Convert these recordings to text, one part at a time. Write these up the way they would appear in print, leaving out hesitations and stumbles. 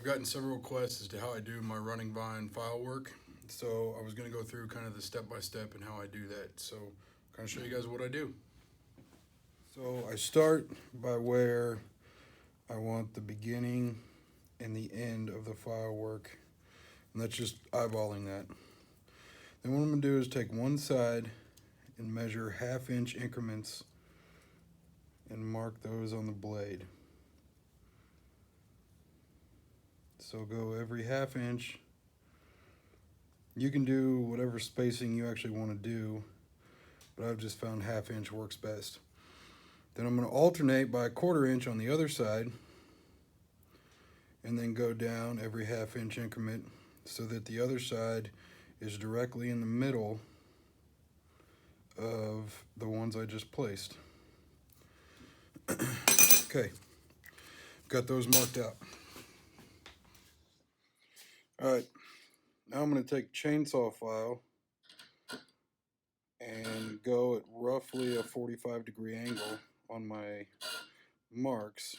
gotten several requests as to how I do my running vine file work. So I was going to go through kind of the step by step and how I do that. So kind of show you guys what I do. So I start by where I want the beginning and the end of the file work. And that's just eyeballing that. Then what I'm going to do is take one side and measure 1/2 inch increments and mark those on the blade. So go every 1/2 inch. You can do whatever spacing you actually want to do, but I've just found 1/2 inch works best. Then I'm going to alternate by 1/4 inch on the other side, and then go down every 1/2 inch increment so that the other side is directly in the middle of the ones I just placed. Okay, got those marked out. All right, now I'm going to take chainsaw file and go at roughly a 45-degree angle on my marks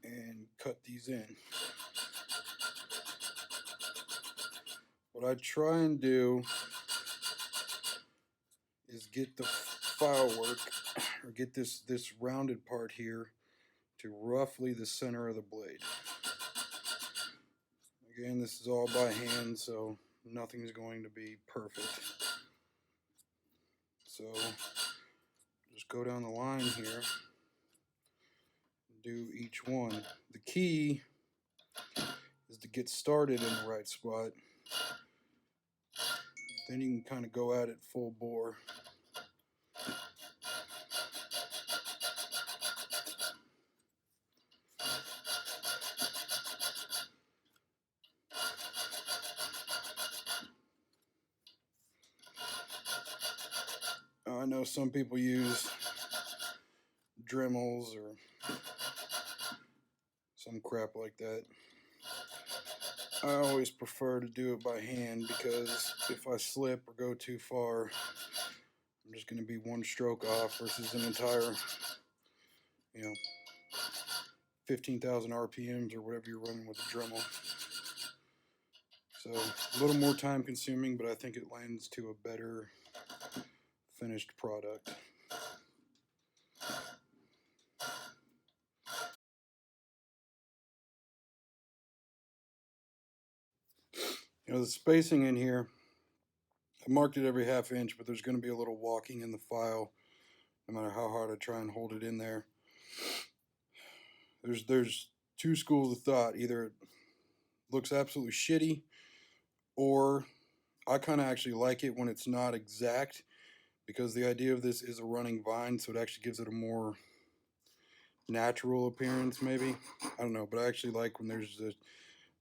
and cut these in. What I try and do is get the file work, or get this rounded part here to roughly the center of the blade. Again, this is all by hand, so nothing's going to be perfect. So just go down the line here, do each one. The key is to get started in the right spot. Then you can kind of go at it full bore. I know some people use Dremels or some crap like that. I always prefer to do it by hand because if I slip or go too far, I'm just going to be one stroke off versus an entire, 15,000 RPMs or whatever you're running with a Dremel. So a little more time consuming, but I think it lends to a better finished product. The spacing in here, I marked it every 1/2 inch, but there's going to be a little walking in the file no matter how hard I try and hold it in there. There's two schools of thought. Either it looks absolutely shitty, or I kind of actually like it when it's not exact, because the idea of this is a running vine, so it actually gives it a more natural appearance, maybe. I don't know, but I actually like when there's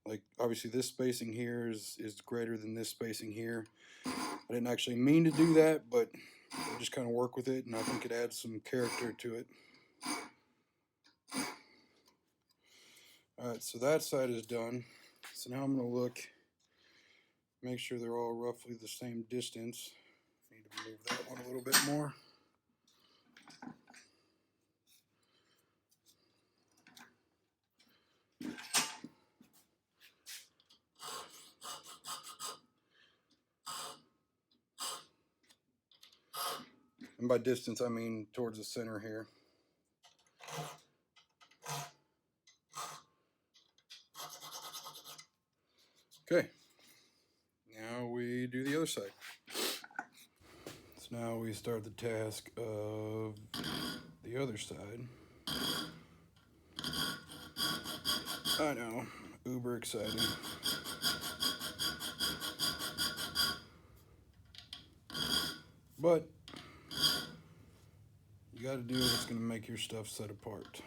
like, obviously this spacing here is greater than this spacing here. I didn't actually mean to do that, but I just kind of work with it, and I think it adds some character to it. Alright, so that side is done. So now I'm going to look, make sure they're all roughly the same distance. Need to move that one a little bit more. And by distance, I mean towards the center here. Okay, now we do the other side. So now we start the task of the other side. I know, uber exciting. But you got to do what's going to make your stuff set apart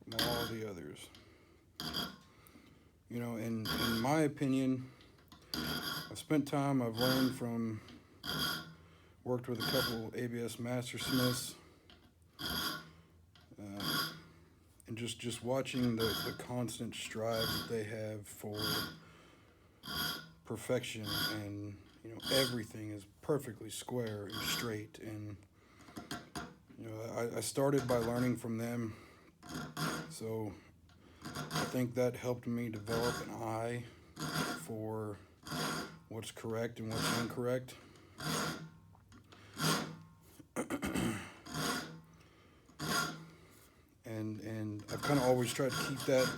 from all the others. In my opinion, I've spent time, I've learned from, worked with a couple ABS Mastersmiths, and just watching the constant strive that they have for perfection, and everything is perfectly square and straight, and You know, I started by learning from them, so I think that helped me develop an eye for what's correct and what's incorrect. And I've kind of always tried to keep that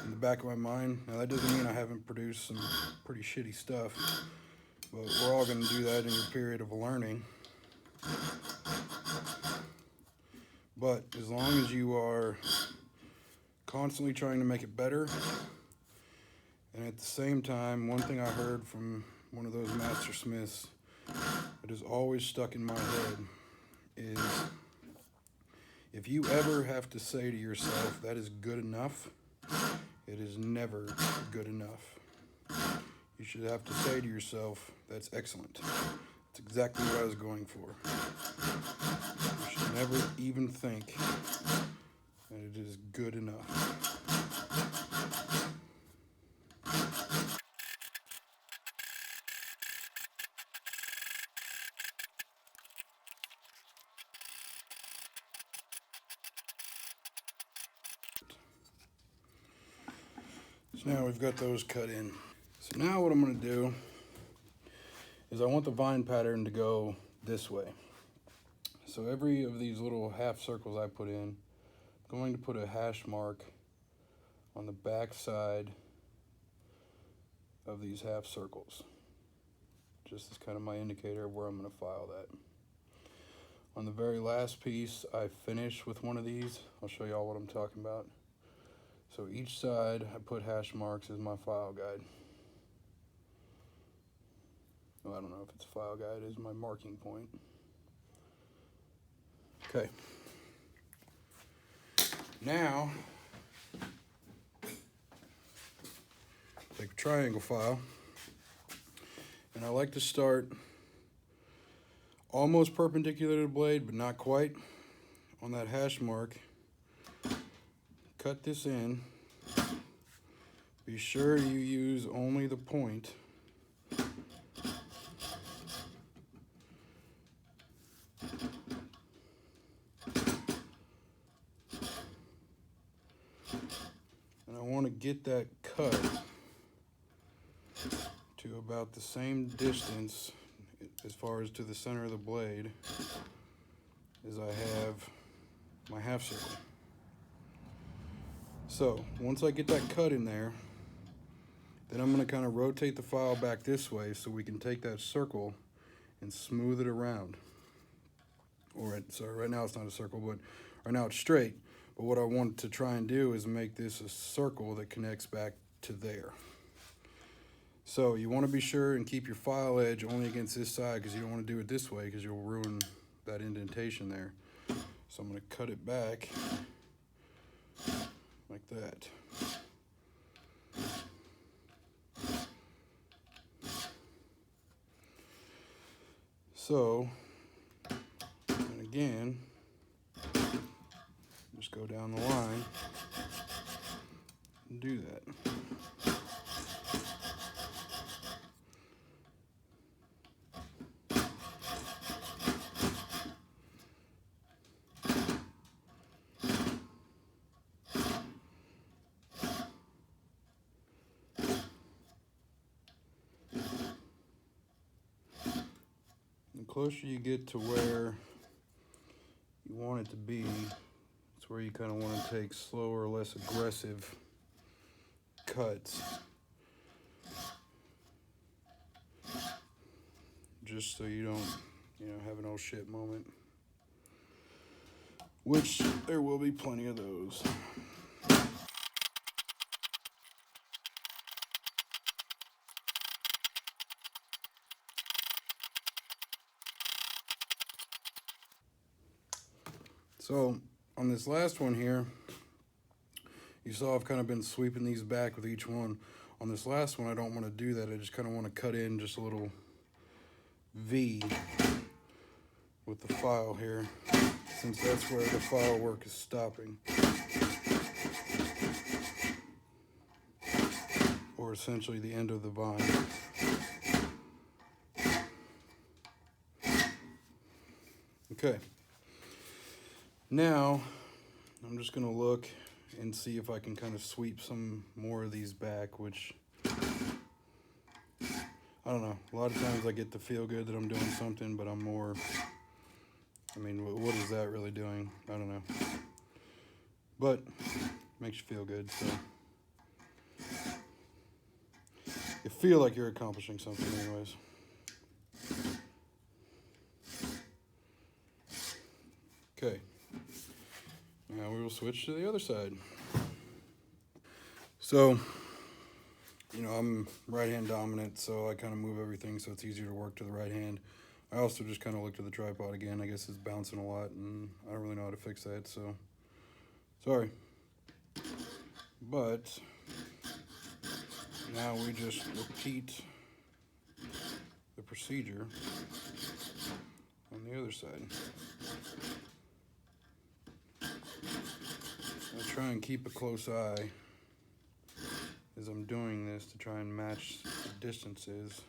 in the back of my mind. Now that doesn't mean I haven't produced some pretty shitty stuff, but we're all going to do that in your period of learning. But as long as you are constantly trying to make it better, and at the same time, one thing I heard from one of those master smiths that is always stuck in my head is, if you ever have to say to yourself, that is good enough, it is never good enough. You should have to say to yourself, that's excellent. That's exactly what I was going for. You should never even think that it is good enough. So now we've got those cut in. So now what I'm going to do is I want the vine pattern to go this way. So every of these little half circles I put in, I'm going to put a hash mark on the back side of these half circles. Just as kind of my indicator of where I'm going to file that. On the very last piece, I finish with one of these. I'll show y'all what I'm talking about. So each side, I put hash marks as my file guide. Well, I don't know if it's a file guide, it is my marking point. Okay. Now, take a triangle file, and I like to start almost perpendicular to the blade, but not quite, on that hash mark. Cut this in. Be sure you use only the point. And I want to get that cut to about the same distance as far as to the center of the blade as I have my half circle. So once I get that cut in there, then I'm going to kind of rotate the file back this way so we can take that circle and smooth it around. Sorry, right now it's not a circle, but right now it's straight. But what I want to try and do is make this a circle that connects back to there. So you want to be sure and keep your file edge only against this side, because you don't want to do it this way because you'll ruin that indentation there. So I'm going to cut it back like that. So, and again, just go down the line and do that. The closer you get to where you want it to be, it's where you kind of want to take slower, less aggressive cuts. Just so you don't, have an oh shit moment. Which there will be plenty of those. So on this last one here, you saw I've kind of been sweeping these back with each one. On this last one, I don't want to do that. I just kind of want to cut in just a little V with the file here, since that's where the file work is stopping. Or essentially the end of the vine. Okay. Now, I'm just gonna look and see if I can kind of sweep some more of these back, which, I don't know. A lot of times I get to feel good that I'm doing something, but I'm more, I mean, what is that really doing? I don't know. But, makes you feel good, so. You feel like you're accomplishing something anyways. Okay. Now we will switch to the other side. So, you know, I'm right hand dominant, so I kind of move everything so it's easier to work to the right hand. I also just kind of looked at the tripod again. I guess it's bouncing a lot, and I don't really know how to fix that, so sorry. But now we just repeat the procedure on the other side. I try and keep a close eye as I'm doing this to try and match the distances.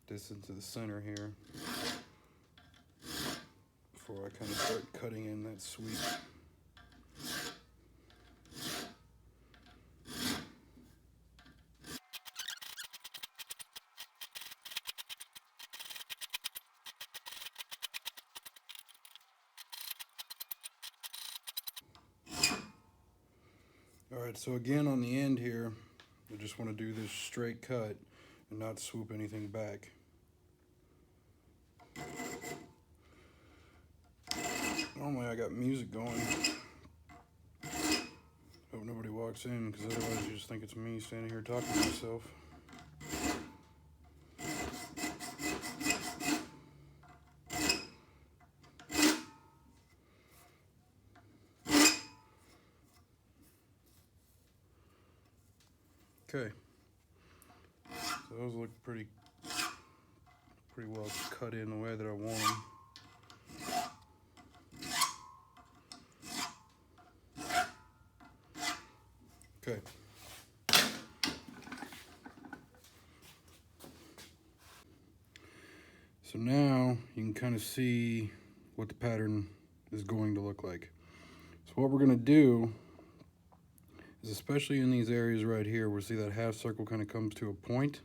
Distance to the center here before I kind of start cutting in that sweep. Alright, so again on the end here, I just want to do this straight cut and not swoop anything back. Normally I got music going. Hope nobody walks in, because otherwise you just think it's me standing here talking to myself. Okay, so those look pretty well cut in the way that I want them. Okay. So now you can kind of see what the pattern is going to look like. So what we're going to do is, especially in these areas right here, we'll see that half circle kind of comes to a point.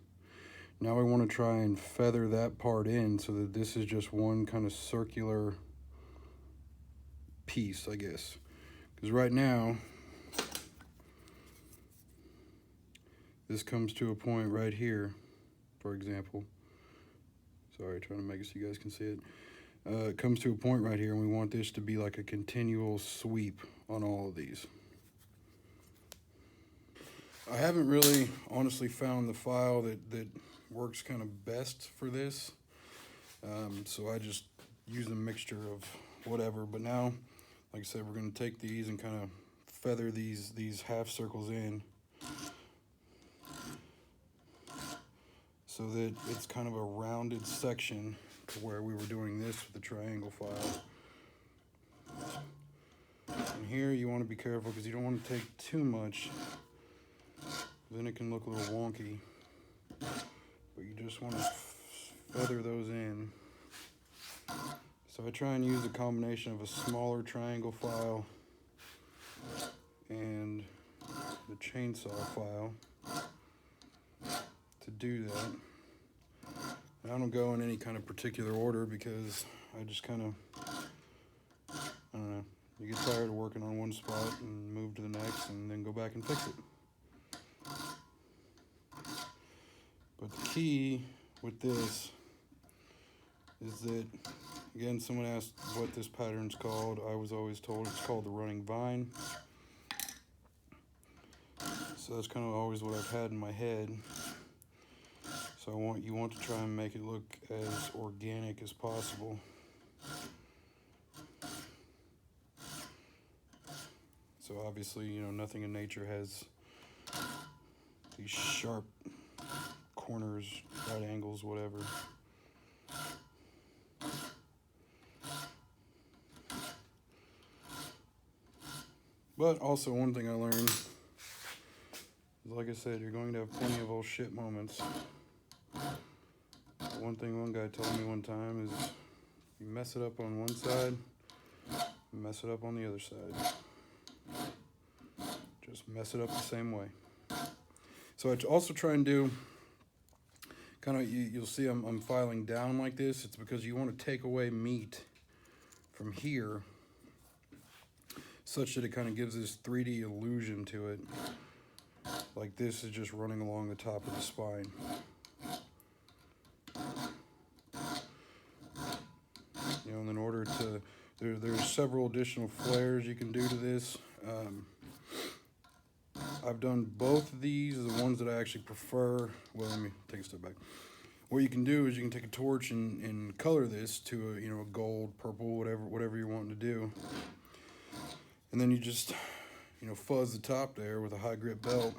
Now I want to try and feather that part in so that this is just one kind of circular piece, I guess. Because right now, this comes to a point right here, for example. Sorry, trying to make it so you guys can see it. It comes to a point right here, and we want this to be like a continual sweep on all of these. I haven't really honestly found the file that works kind of best for this. So I just use a mixture of whatever. But now, like I said, we're going to take these and kind of feather these half circles in so that it's kind of a rounded section to where we were doing this with the triangle file. And here you want to be careful because you don't want to take too much, then it can look a little wonky. But you just want to feather those in. So I try and use a combination of a smaller triangle file and the chainsaw file to do that. And I don't go in any kind of particular order because I just kind of, I don't know, you get tired of working on one spot and move to the next and then go back and fix it. But the key with this is that, again, someone asked what this pattern's called. I was always told it's called the running vine. So that's kind of always what I've had in my head. So you want to try and make it look as organic as possible. So obviously, you know, nothing in nature has these sharp corners, right angles, whatever. But also one thing I learned is, like I said, you're going to have plenty of old shit moments. One thing one guy told me one time is, you mess it up on one side, Mess it up on the other side. Just mess it up the same way. So I also try and do kind of, you'll see I'm filing down like this. It's because you want to take away meat from here such that it kind of gives this 3D illusion to it. Like this is just running along the top of the spine. You know, and in order to, there's several additional flares you can do to this. I've done both of these, the ones that I actually prefer. Well, let me take a step back. What you can do is you can take a torch and color this to a, you know, a gold, purple, whatever you're wanting to do. And then you just, you know, fuzz the top there with a high grip belt,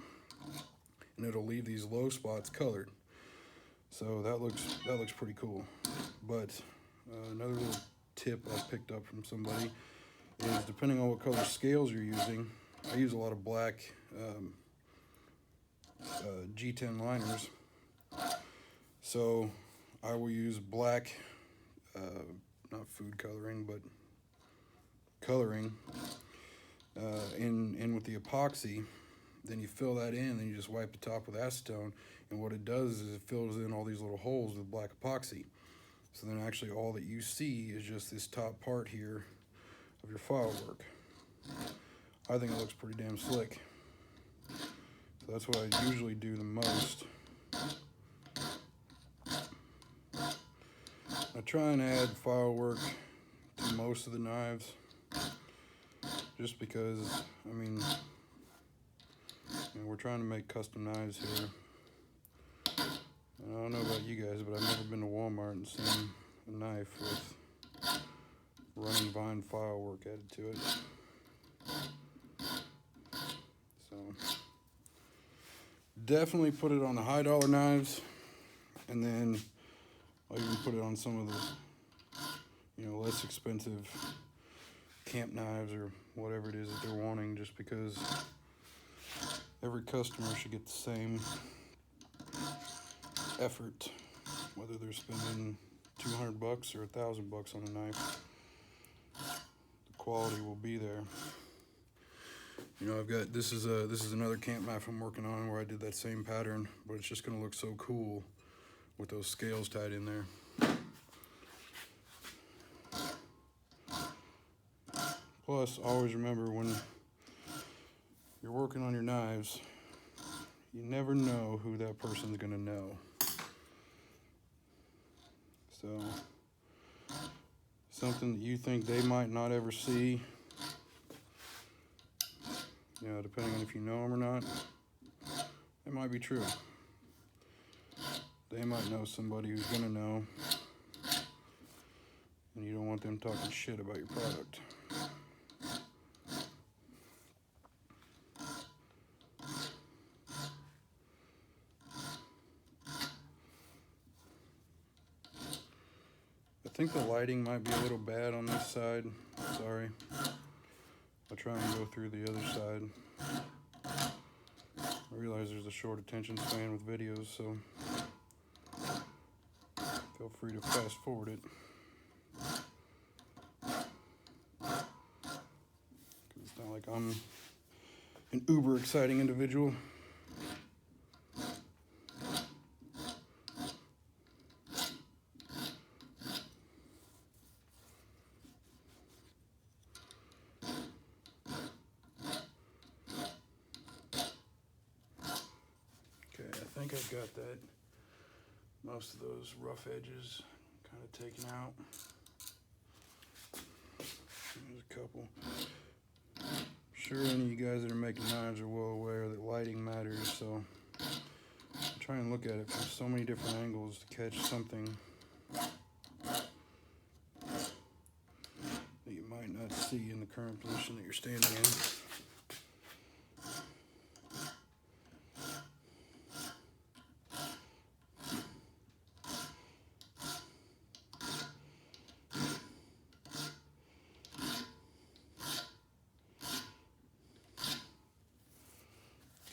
and it'll leave these low spots colored. So that looks pretty cool. But another little tip I picked up from somebody is, depending on what color scales you're using, I use a lot of black G10 liners. So I will use black, not food coloring, but coloring in with the epoxy. Then you fill that in, then you just wipe the top with acetone, and what it does is it fills in all these little holes with black epoxy. So then actually all that you see is just this top part here of your file work. I think it looks pretty damn slick. So that's what I usually do the most. I try and add file work to most of the knives, just because, I mean, you know, we're trying to make custom knives here. And I don't know about you guys, but I've never been to Walmart and seen a knife with running vine file work added to it. So definitely put it on the high dollar knives, and then I'll even put it on some of the, you know, less expensive camp knives or whatever it is that they're wanting, just because every customer should get the same effort, whether they're spending $200 or $1,000 on a knife. The quality will be there. You know, I've got, this is another camp knife I'm working on where I did that same pattern, but it's just going to look so cool with those scales tied in there. Plus, always remember, when you're working on your knives, you never know who that person's going to know. So something that you think they might not ever see, you know, depending on if you know them or not, it might be true. They might know somebody who's gonna know, and you don't want them talking shit about your product. I think the lighting might be a little bad on this side. Sorry. I'll try and go through the other side. I realize there's a short attention span with videos, so feel free to fast forward it. It's not like I'm an uber exciting individual. Okay, I think I've got that. Most of those rough edges kind of taken out. There's a couple. I'm sure any of you guys that are making knives are well aware that lighting matters, so try and look at it from so many different angles to catch something that you might not see in the current position that you're standing in.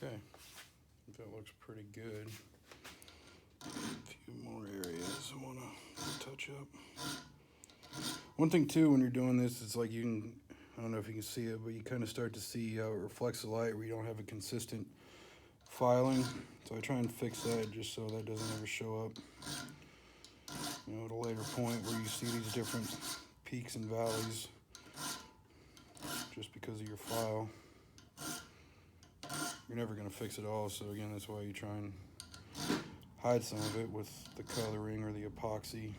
Okay, that looks pretty good. A few more areas I want to touch up. One thing too, when you're doing this, it's like you can I don't know if you can see it, but you kind of start to see how it reflects the light where you don't have a consistent filing. So I try and fix that just so that doesn't ever show up, you know, at a later point where you see these different peaks and valleys just because of your file. You're never going to fix it all, so again, that's why you try and hide some of it with the coloring or the epoxy.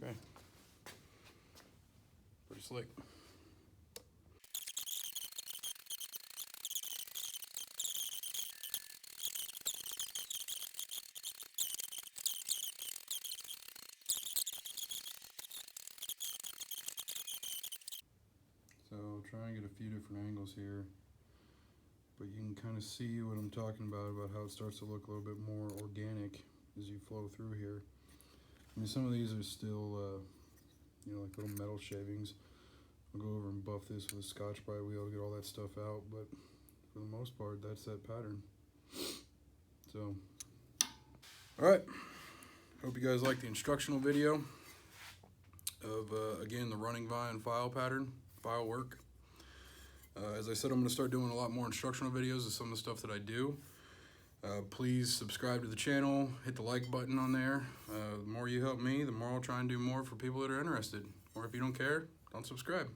Okay. Pretty slick. So I'll try and get a few different angles here, but you can kind of see what I'm talking about how it starts to look a little bit more organic as you flow through here. I mean, some of these are still, you know, like little metal shavings. I'll go over and buff this with a Scotch-Brite wheel to get all that stuff out, but for the most part, that's that pattern. So, all right. Hope you guys like the instructional video of, again, the running vine file pattern, file work. As I said, I'm going to start doing a lot more instructional videos of some of the stuff that I do. Please subscribe to the channel, hit the like button on there. The more you help me, the more I'll try and do more for people that are interested. Or if you don't care, don't subscribe.